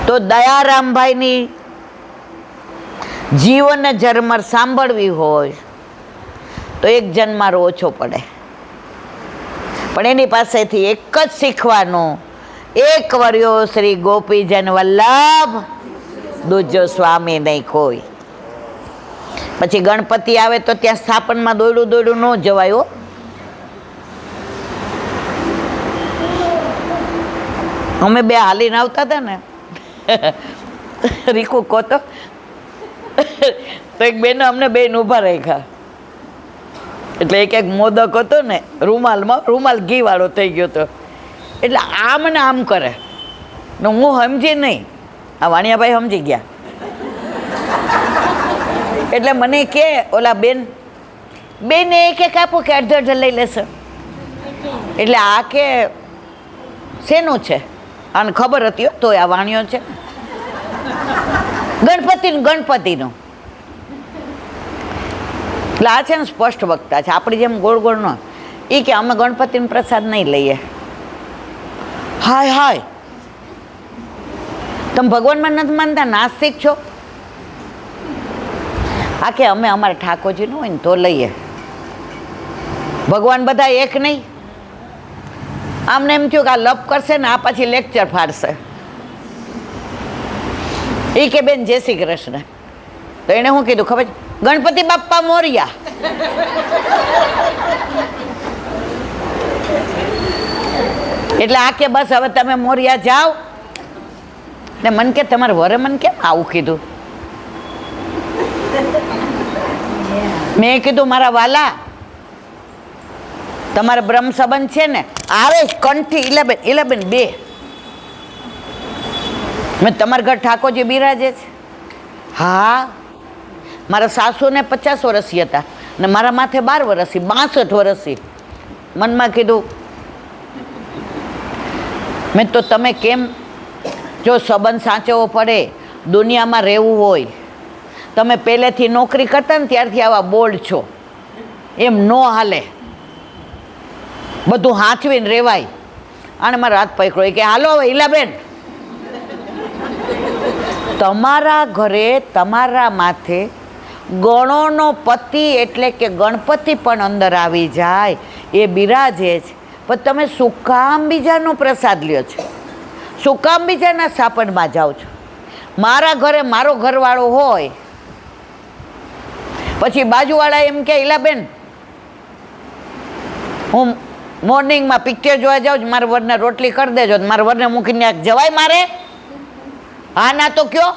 તો દયારામભાઈની જીવન ઝરમર સાંભળવી હોય તો એક જન્મારો ઓછો પડે, પણ એની પાસેથી એક જ શીખવાનું, એક વર્યો શ્રી ગોપીજન વલ્લભ, દૂજો સ્વામી નહીં કોઈ. પછી ગણપતિ આવે તો ત્યાં સ્થાપનમાં દોડું દોડું ન જવાય. અમે બે હાલીને આવતા હતા ને, રીકુ કહો તો એક બેન અમને બેન ઊભા રાખ્યા, એટલે એક મોદક હતો ને રૂમાલમાં, રૂમાલ ઘી વાળો થઈ ગયો હતો, એટલે આમ ને આમ કરે ને હું સમજી નહીં, આ વાણિયાભાઈ સમજી ગયા. એટલે મને કે ઓલા બેન એ કે કાપો કે અડધો અડધો લઈ લેશે. એટલે આ કે શેનું છે, આને ખબર હતી તો આ વાણિયો છે ગણપતિનું. એટલે આ છે ને સ્પષ્ટ વક્તા છે, આપણી જેમ ગોળ ગોળ ન. એ કે અમે ગણપતિનો પ્રસાદ નહીં લઈએ. હાય હાય, તમે ભગવાનમાં નથી માનતા, નાસ્તિક છો? આ કે અમે અમારા ઠાકોરજીનું હોય ને તો લઈએ, ભગવાન બધા એક નહીં. આમને એમ થયું કે આ લપ કરશે ને આ પછી લેક્ચર ફાડશે. એ કે બેન જય શ્રી કૃષ્ણ. તો એણે શું કીધું ખબર છે? ગણપતિ બાપ્પા મોર્યા. એટલે આ કે બસ હવે તમે મોર્યા જાઓ. ને મન કે તમારે વરે મન કેમ આવું કીધું? મેં કીધું મારા વાલા, તમારે બ્રહ્મ સંબંધ છે ને, આવે કંઠી 11 2. મેં તમારા ઘર ઠાકોરજી બિરાજે છે? હા, મારા સાસુને 50 વર્ષી હતા ને મારા માથે 12 વર્ષી, 62 વર્ષી. મનમાં કીધું મેં તો તમે કેમ, જો સંબંધ સાચવવો પડે, દુનિયામાં રહેવું હોય, તમે પહેલેથી નોકરી કરતા ને ત્યારથી આવા બોલ્ડ છો, એમ નો હાલે, બધું હાંચવીને રહેવાય. આને મારો હાથ પકડ્યો કે હાલો હવે ઈલાબેન, તમારા ઘરે તમારા માથે ગણોનો પતિ એટલે કે ગણપતિ પણ અંદર આવી જાય, એ બિરાજે છે, પણ તમે શું કામ બીજાનો પ્રસાદ લ્યો છો? શું કામ બીજાના સ્થાપનમાં જાઓ છો? મારા ઘરે મારો ઘરવાળો હોય, પછી બાજુવાળા એમ કે ઈલાબેન હું મોર્નિંગમાં પિક્ચર જોવા જાઉં છું, મારા વરને રોટલી કરી દેજો, મારા વરને મૂકીને જવાય મારે? હા ના તો કયો,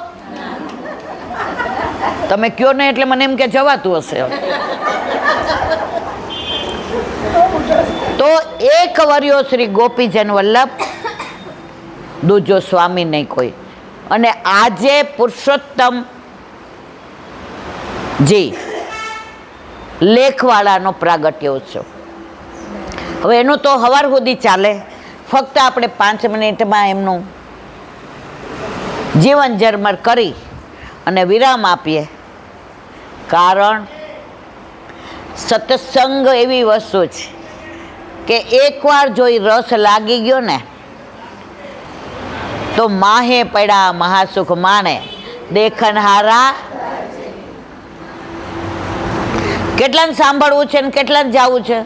તમે કયો નહીં એટલે મને એમ કે જવાતું હશે. તો એક વર્યો શ્રી ગોપીજન વલ્લભ, દૂજો સ્વામી નહીં કોઈ. અને આજે પુરુષોત્તમ જી લેખવાળાનો પ્રાગટ્ય ઉત્સવ. હવે એનું તો સવાર સુધી ચાલે, ફક્ત આપણે 5 મિનિટમાં એમનું જીવન ઝરમર કરી અને વિરામ આપીએ. કારણ સત્સંગ એવી વસ્તુ છે કે એકવાર જો એ રસ લાગી ગયો ને તો માહે પડ્યા મહાસુખ માણે, દેખનહારા કેટલાને સાંભળવું છે ને કેટલાને જવું છે?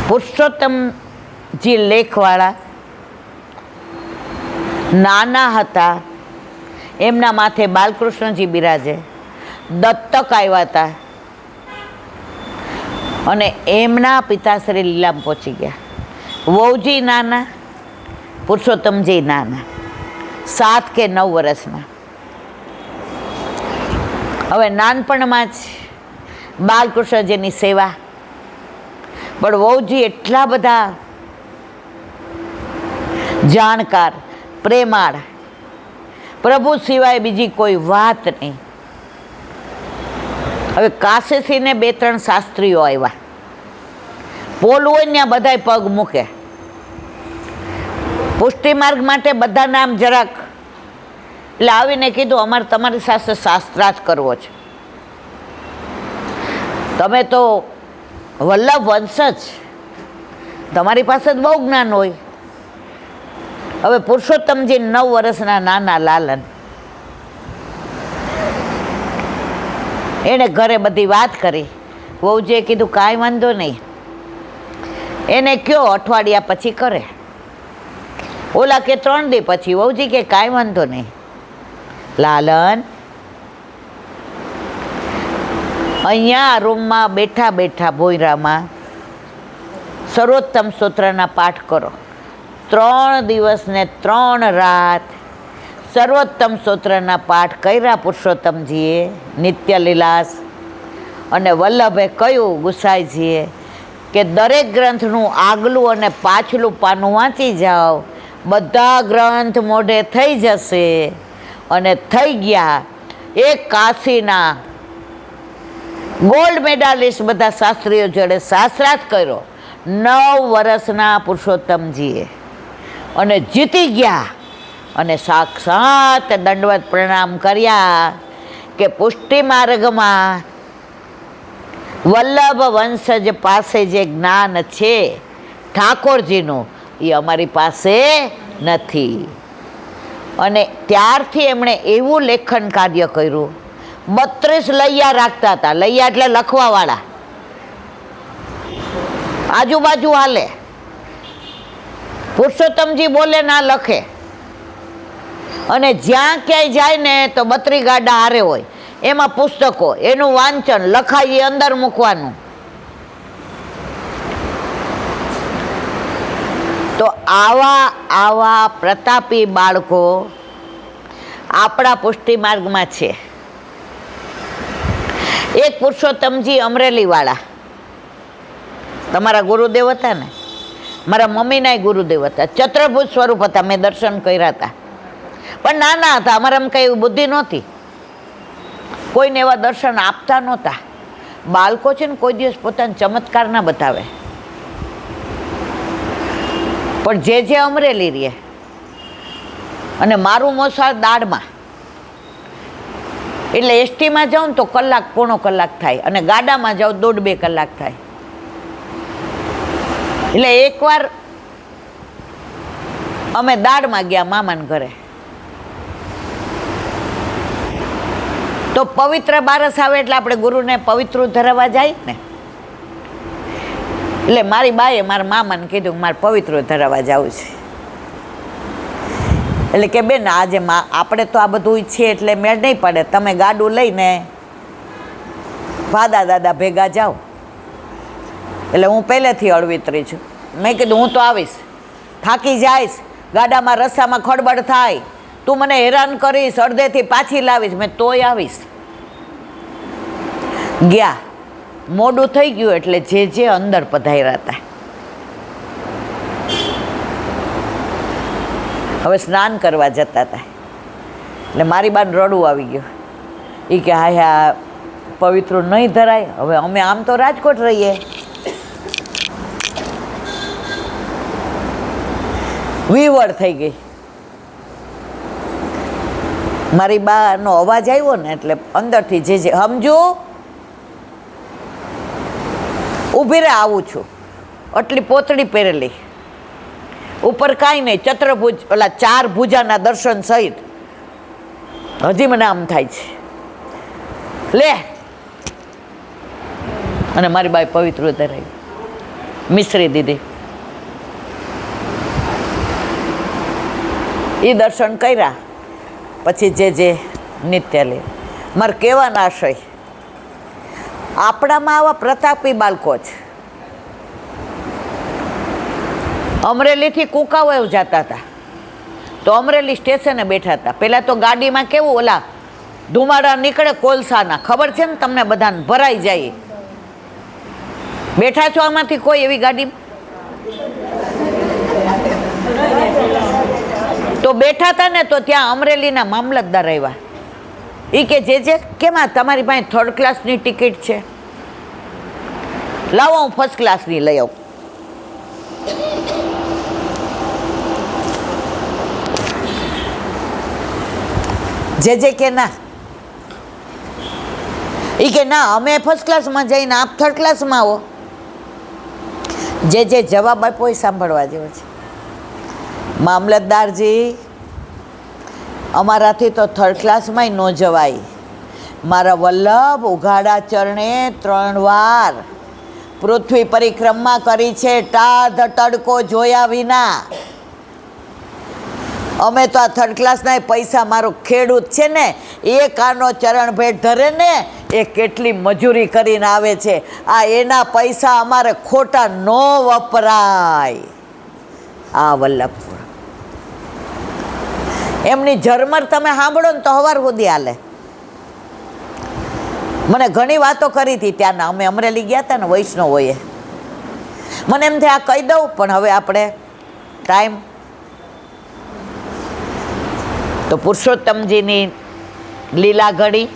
પુરુષોત્તમજી લેખવાળા નાના હતા, એમના માથે બાલકૃષ્ણજી બિરાજે, દત્તક આવ્યા હતા અને એમના પિતાશ્રી લીલામ પહોંચી ગયા. વહુજી નાના, પુરુષોત્તમજી નાના, 7 કે 9 વર્ષના. હવે નાનપણમાં જ બાલકૃષ્ણજીની સેવા, પણ વહુજી એટલા બધા જાણકાર, પ્રેમાળ, પ્રભુ સિવાય બીજી કોઈ વાત નહીં. હવે કાશીથી ને 2-3 શાસ્ત્રીઓ આવ્યા, પોલ હોય ને ત્યાં બધાય પગ મૂકે. પુષ્ટિ માર્ગ માટે બધા નામ જરાક, એટલે આવીને કીધું અમારે તમારી સાથે શાસ્ત્રાર્થ કરવો છે. તમે તો વલ્લભ વંશ જ, તમારી પાસે જ બહુ જ્ઞાન હોય. હવે પુરુષોત્તમજી 9 વર્ષના નાના લાલન, એણે ઘરે બધી વાત કરી. વહુજીએ કીધું કાંઈ વાંધો નહીં, એને કયો અઠવાડિયા પછી કરે. ઓલા કે 3 દી પછી. વહુજી કે કાંઈ વાંધો નહીં. લાલન અહીંયા રૂમમાં બેઠા બેઠા ભોયરામાં સર્વોત્તમ સ્તોત્રના પાઠ કરો. 3 દિવસ ને 3 રાત સર્વોત્તમ સ્તોત્રના પાઠ કર્યા પુરુષોત્તમજીએ, નિત્ય લીલાસ. અને વલ્લભે કહ્યું ગુસાઈજીએ કે દરેક ગ્રંથનું આગલું અને પાછલું પાનું વાંચી જાઓ, બધા ગ્રંથ મોઢે થઈ જશે. અને થઈ ગયા. એક કાશીના ગોલ્ડ મેડાલિસ્ટ બધા શાસ્ત્રીઓ જોડે શાસ્ત્રાર્થ કર્યો 9 વર્ષના પુરુષોત્તમજીએ, અને જીતી ગયા. અને સાક્ષાત દંડવત પ્રણામ કર્યા કે પુષ્ટિ માર્ગમાં વલ્લભ વંશજ પાસે જે જ્ઞાન છે ઠાકોરજીનું, એ અમારી પાસે નથી. અને ત્યારથી એમણે એવું લેખન કાર્ય કર્યું. 32 લૈયા રાખતા હતા. લૈયા એટલે લખવાવાળા, આજુબાજુ હાલે. પુરુષોત્તમજી બોલે ના લખે. અને જ્યાં ક્યાંય જાય ને તો 32 ગાડા હારે હોય, એમાં પુસ્તકો, એનું વાંચન, લખાય એ અંદર મૂકવાનું. તો આવા પ્રતાપી બાળકો આપણા પુષ્ટિ માર્ગમાં છે. એક પુરુષોત્તમજી અમરેલીવાળા તમારા ગુરુદેવ હતા ને, મારા મમ્મીના ગુરુદેવ હતા. ચતુર્ભુજ સ્વરૂપ હતા, મેં દર્શન કર્યા હતા. પણ નાના હતા, અમારામાં કંઈ એવી બુદ્ધિ નહોતી, કોઈને એવા દર્શન આપતા નહોતા. બાળકો છે ને કોઈ દિવસ પોતાના ચમત્કાર ના બતાવે. પણ જે અમરેલી રહે, અને મારું મોસાળ દાળમાં, એટલે એસટીમાં જાઉં ને તો કલાક, પોણો કલાક થાય, અને ગાડામાં જાઉં 1.5-2 કલાક થાય. એટલે એકવાર અમે દાળમાં ગયા મામાના ઘરે, તો પવિત્ર બારસ આવે એટલે આપણે ગુરુને પવિત્ર ધરાવવા જાય ને. એટલે મારી બાએ મારા મામાને કીધું કે મારે પવિત્ર ધરાવવા જવું છે. એટલે કે બેન આજે આપણે તો આ બધું ઈચ્છીએ એટલે મેળ નહીં પડે, તમે ગાડું લઈને ભાદા દાદા ભેગા જાઓ. એટલે હું પહેલેથી અળવિતરી છું. મેં કીધું હું તો આવીશ, થાકી જઈશ, ગાડામાં રસ્તામાં ખડબડ થાય, તું મને હેરાન કરીશ, અડધેથી પાછી લાવીશ, મેં તોય આવીશ. ગયા. મોડું થઈ ગયું એટલે જે અંદર પધાર્યા હતા. હવે સ્નાન કરવા જતા હતા. એટલે મારી બાને રડવું આવી ગયું. એ કે હા પવિત્ર નહીં ધરાય. હવે અમે આમ તો રાજકોટ રહીએ, વિવળ થઈ ગઈ. મારી બાનો અવાજ આવ્યો ને એટલે અંદરથી જે સમજો ઊભી રહે, આવું છું. આટલી પોતળી પહેરેલી, ઉપર કાંઈ નહીં, ચતુર્ભુજ ઓલા 4 ભુજાના દર્શન સહિત. હજી મને આમ થાય છે, લે. અને મારી બાઈ પવિત્ર ધરાવી, મિશ્રી દીધી. એ દર્શન કર્યા પછી જે નિત્ય લે. મારે કહેવાના આશય, આપણામાં આવા પ્રતાપી બાળકો છે. અમરેલીથી કુકાવાવ જતા હતા, તો અમરેલી સ્ટેશને બેઠા હતા. પહેલાં તો ગાડીમાં કેવું ઓલા ધુમાડા નીકળે કોલસાના, ખબર છે ને તમને બધાને, ભરાઈ જાય. બેઠા છો આમાંથી કોઈ એવી ગાડી? તો બેઠા હતા ને, તો ત્યાં અમરેલીના મામલતદાર આવ્યા. એ કે જે કેમ તમારી પાસે 3rd ક્લાસની ટિકિટ છે? લાવો હું 1st ક્લાસની લઈ આવું. જે કે ના, એ કે ના, અમે 1st ક્લાસમાં જઈને આપ 3rd ક્લાસમાં આવો. જે જવાબ આપ્યો એ સાંભળવા જેવો છે. મામલતદારજી, અમારાથી તો થર્ડ ક્લાસમાંય ન જવાય. મારા વલ્લભ ઉઘાડા ચરણે 3 વાર પૃથ્વી પરિક્રમા કરી છે, ટાઢ તડકો જોયા વિના. અમે તો આ થર્ડ ક્લાસના પૈસા, મારો ખેડૂત છે ને એ કાનો ચરણ ભેટ ધરે ને એ કેટલી મજૂરી કરીને આવે છે, આ એના પૈસા અમારે ખોટા ન વપરાય. આ વલ્લભપુર એમની ઝરમર તમે સાંભળો ને તો હવાર સુધી હાલે. મને ઘણી વાતો કરી હતી ત્યાંના, અમે અમરેલી ગયા હતા ને વૈષ્ણવોએ. મને એમ થાય આ કહી દઉં, પણ હવે આપણે ટાઈમ. તો પુરુષોત્તમજીની લીલા ઘડી,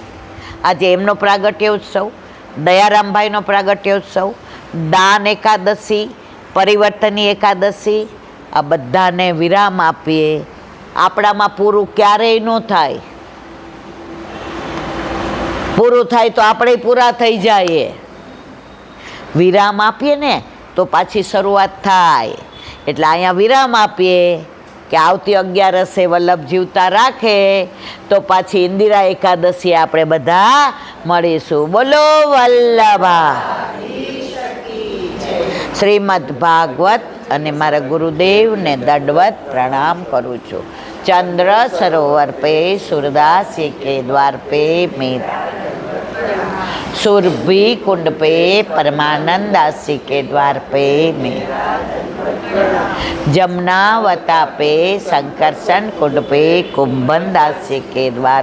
આજે એમનો પ્રાગટ્ય ઉત્સવ, દયારામભાઈનો પ્રાગટ્ય ઉત્સવ, દાન એકાદશી, પરિવર્તની એકાદશી, આ બધાને વિરામ આપીએ. આપણામાં પૂરું ક્યારેય ન થાય. પૂરું થાય તો આપણે પૂરા થઈ જાય. વિરામ આપીએ ને તો પાછી શરૂઆત થાય. એટલે અહીંયા વિરામ આપીએ કે આવતી 11 વલ્લભ જીવતા રાખે તો પાછી ઇન્દિરા એકાદશી આપણે બધા મળીશું. બોલો વલ્લભા. શ્રીમદ ભાગવત અને મારા ગુરુદેવને દંડવત પ્રણામ કરું છું. ચંદ્ર સરોવર પે सूरदास के द्वार पे मेरा, सुरभि कुंड पे परमानंद दासी के द्वार पे मेरा, जमुनावता पे संकर्षण कुंड पे कुंभन दासी के द्वार,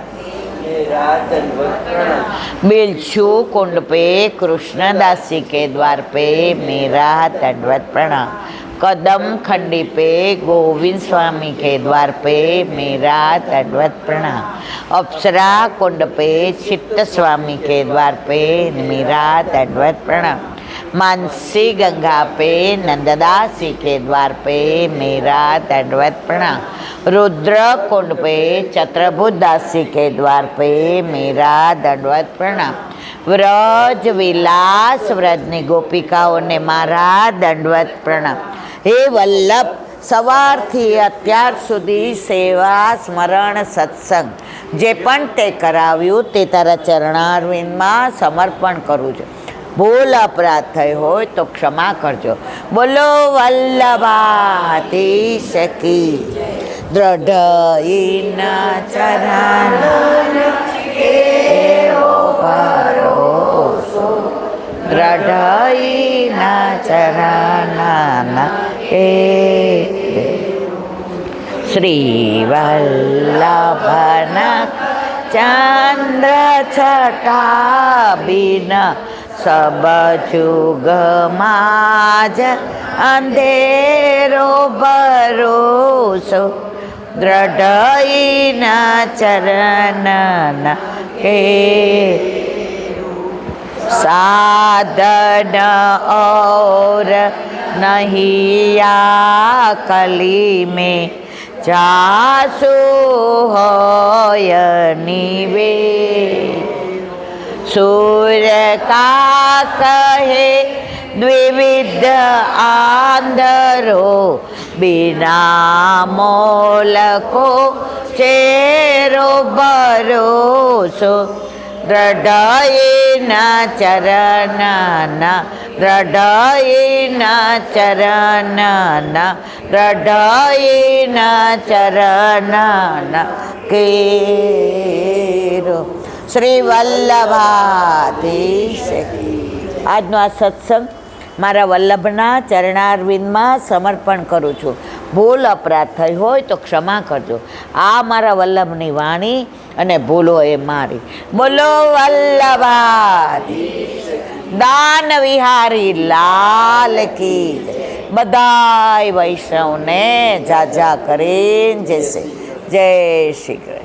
बिलछू कुंड पे कृष्णदासी के द्वार पे मेरा दंडवत प्रणाम, कदम खंडी पे गोविंद स्वामी के द्वार पे मेरा दंडवत प्रणाम, अप्सरा कुंड पे चित्त स्वामी के द्वार पे मेरा दंडवत प्रणाम, मानसी गंगा पे नंददासी के द्वार पे मेरा दंडवत प्रणाम, रुद्र कुंड पे चत्रभुज दासी के द्वार पे मेरा दंडवत प्रणाम, व्रज विलास व्रजनी गोपिकाओं ने मारा दंडवत प्रणाम. हे वल्लभ, સવારથી અત્યાર સુધી સેવા સ્મરણ સત્સંગ જે પણ તે કરાવ્યું તે તારા ચરણારવિંદમાં સમર્પણ કરું છું. ભૂલ અપરાધ થઈ હોય તો ક્ષમા કરજો. બોલો વલ્લભાધીશ કી. દ્રઢઈના ચરણ એવો ભરોસો, દ્રઢઈના ચરણના એ શ્રી વલ્લભના ચંદ્ર છટા બિન સબ જુગમાં જ અંધેરો ભરોસો, દ્રઢઈના ચરણના કે साधन और नहीं कली में जासु होय निवे, सूर्य का कहे द्विविध आंधरो, बिना मोल को चेरो भरोसो, દ્રઢઈના ચરણના, દ્રઢઈના ચરણના, દ્રઢઈના ચરણના કેરો. શ્રી વલ્લભાધીશ. આજનો આ સત્સંગ મારા વલ્લભના ચરણારવિંદમાં સમર્પણ કરું છું. ભૂલ અપરાધ થઈ હોય તો ક્ષમા કરજો. આ મારા વલ્લભની વાણી અને ભૂલો એ મારી. બોલો વલ્લભાધીશ. દાન વિહારી લાલ કી. બધાય વૈષ્ણવને જાજા કરીને જય શ્રી કૃષ્ણ.